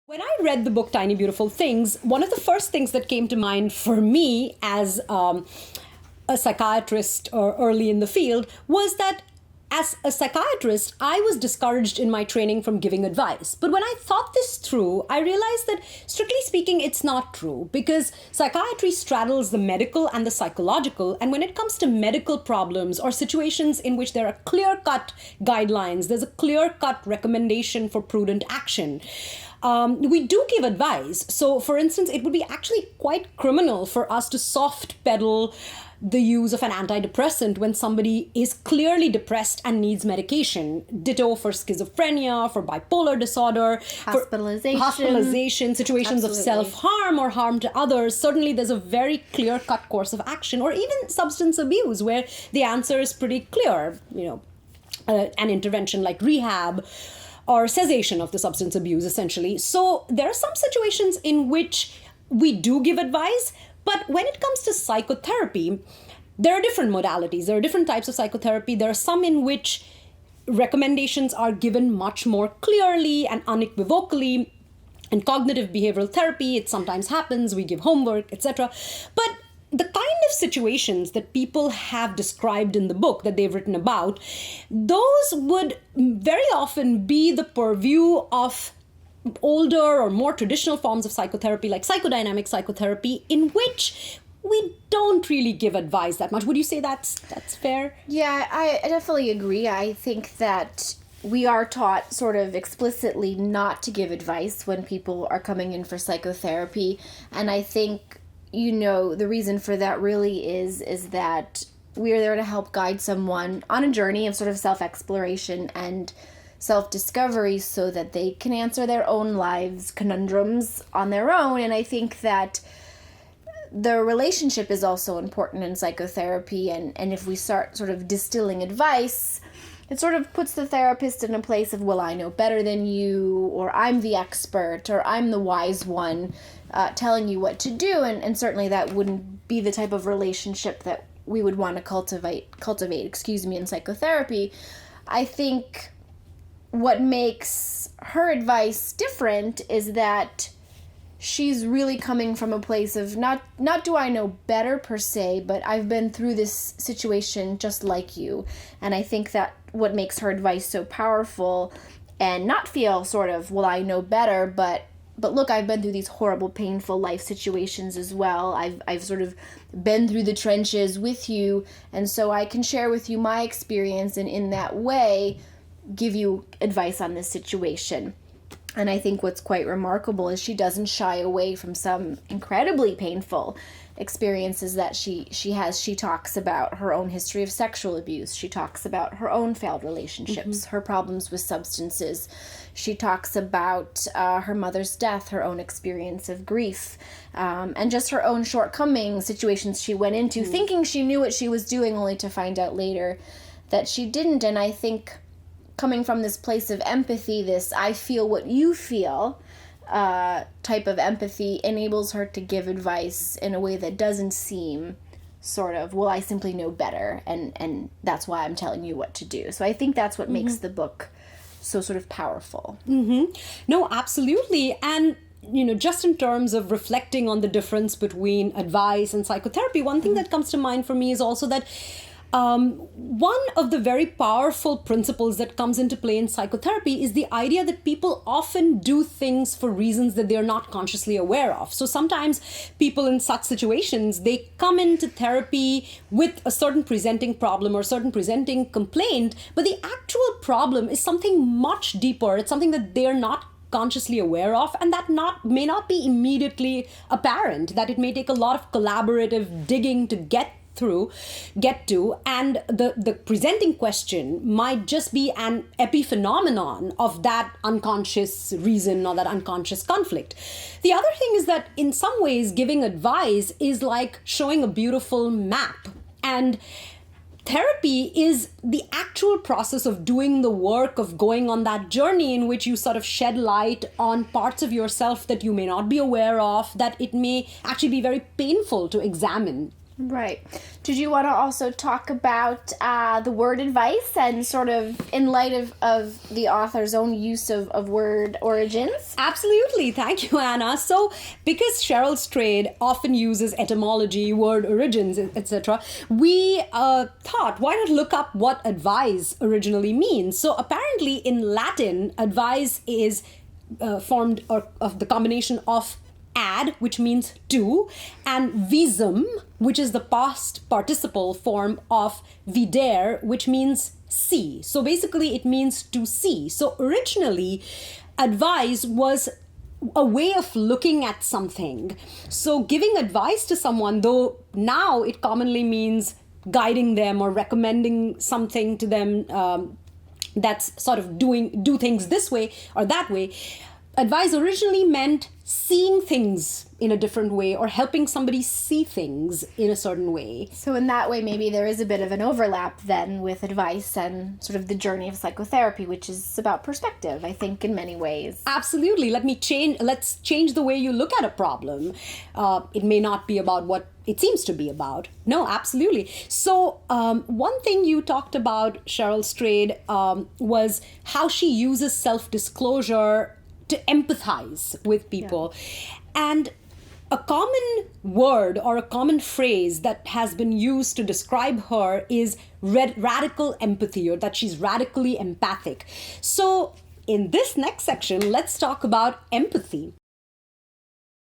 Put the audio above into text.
When I read the book Tiny Beautiful Things, one of the first things that came to mind for me as a psychiatrist or early in the field was that as a psychiatrist, I was discouraged in my training from giving advice. But when I thought this through, I realized that strictly speaking, it's not true because psychiatry straddles the medical and the psychological. And when it comes to medical problems or situations in which there are clear cut guidelines, there's a clear cut recommendation for prudent action. We do give advice. So, for instance, it would be actually quite criminal for us to soft pedal the use of an antidepressant when somebody is clearly depressed and needs medication. Ditto for schizophrenia, for bipolar disorder, hospitalization, situations of self-harm or harm to others. Certainly there's a very clear-cut course of action, or even substance abuse where the answer is pretty clear, an intervention like rehab or cessation of the substance abuse, essentially. So there are some situations in which we do give advice, but when it comes to psychotherapy, there are different modalities. There are different types of psychotherapy. There are some in which recommendations are given much more clearly and unequivocally. In cognitive behavioral therapy, it sometimes happens, we give homework, etc. But the kind of situations that people have described in the book that they've written about, those would very often be the purview of older or more traditional forms of psychotherapy, like psychodynamic psychotherapy, in which we don't really give advice that much. Would you say that's fair? Yeah, I definitely agree. I think that we are taught sort of explicitly not to give advice when people are coming in for psychotherapy. And I think, the reason for that really is that we are there to help guide someone on a journey of sort of self-exploration and self-discovery so that they can answer their own lives conundrums on their own. And I think that the relationship is also important in psychotherapy. And if we start sort of distilling advice, it sort of puts the therapist in a place of, well, I know better than you, or I'm the expert, or I'm the wise one telling you what to do. And certainly that wouldn't be the type of relationship that we would want to cultivate, in psychotherapy. I think what makes her advice different is that she's really coming from a place of not do I know better per se, but I've been through this situation just like you. And I think that what makes her advice so powerful, and not feel sort of, well, I know better, but look, I've been through these horrible, painful life situations as well. I've sort of been through the trenches with you, and so I can share with you my experience, and in that way give you advice on this situation. And I think what's quite remarkable is she doesn't shy away from some incredibly painful experiences that she has. She talks about her own history of sexual abuse. She talks about her own failed relationships, her problems with substances. She talks about her mother's death, her own experience of grief, and just her own shortcomings, situations she went into, thinking she knew what she was doing, only to find out later that she didn't. And I think coming from this place of empathy, this I feel what you feel type of empathy enables her to give advice in a way that doesn't seem sort of, well, I simply know better, and that's why I'm telling you what to do. So I think that's what makes the book so sort of powerful. No, absolutely. And just in terms of reflecting on the difference between advice and psychotherapy, one thing that comes to mind for me is also that one of the very powerful principles that comes into play in psychotherapy is the idea that people often do things for reasons that they're not consciously aware of. So sometimes people in such situations, they come into therapy with a certain presenting problem or certain presenting complaint, but the actual problem is something much deeper. It's something that they're not consciously aware of, and that may not be immediately apparent, that it may take a lot of collaborative digging to get to, and the presenting question might just be an epiphenomenon of that unconscious reason or that unconscious conflict. The other thing is that in some ways giving advice is like showing a beautiful map, and therapy is the actual process of doing the work of going on that journey in which you sort of shed light on parts of yourself that you may not be aware of, that it may actually be very painful to examine. Right. Did you want to also talk about the word advice and sort of in light of the author's own use of word origins? Absolutely. Thank you, Anna. So, because Cheryl Strayed often uses etymology, word origins, etc., we thought, why not look up what advise originally means? So, apparently, in Latin, advise is formed of the combination of ad, which means to, and visum, which is the past participle form of videre, which means see. So basically, it means to see. So originally, advise was a way of looking at something. So giving advice to someone, though now it commonly means guiding them or recommending something to them, that's sort of do things this way or that way. Advice originally meant seeing things in a different way or helping somebody see things in a certain way. So in that way, maybe there is a bit of an overlap then with advice and sort of the journey of psychotherapy, which is about perspective, I think, in many ways. Absolutely. Let's change the way you look at a problem. It may not be about what it seems to be about. No, absolutely. So one thing you talked about, Cheryl Strayed, was how she uses self-disclosure to empathize with people. Yeah. And a common word or a common phrase that has been used to describe her is radical empathy, or that she's radically empathic. So in this next section, let's talk about empathy.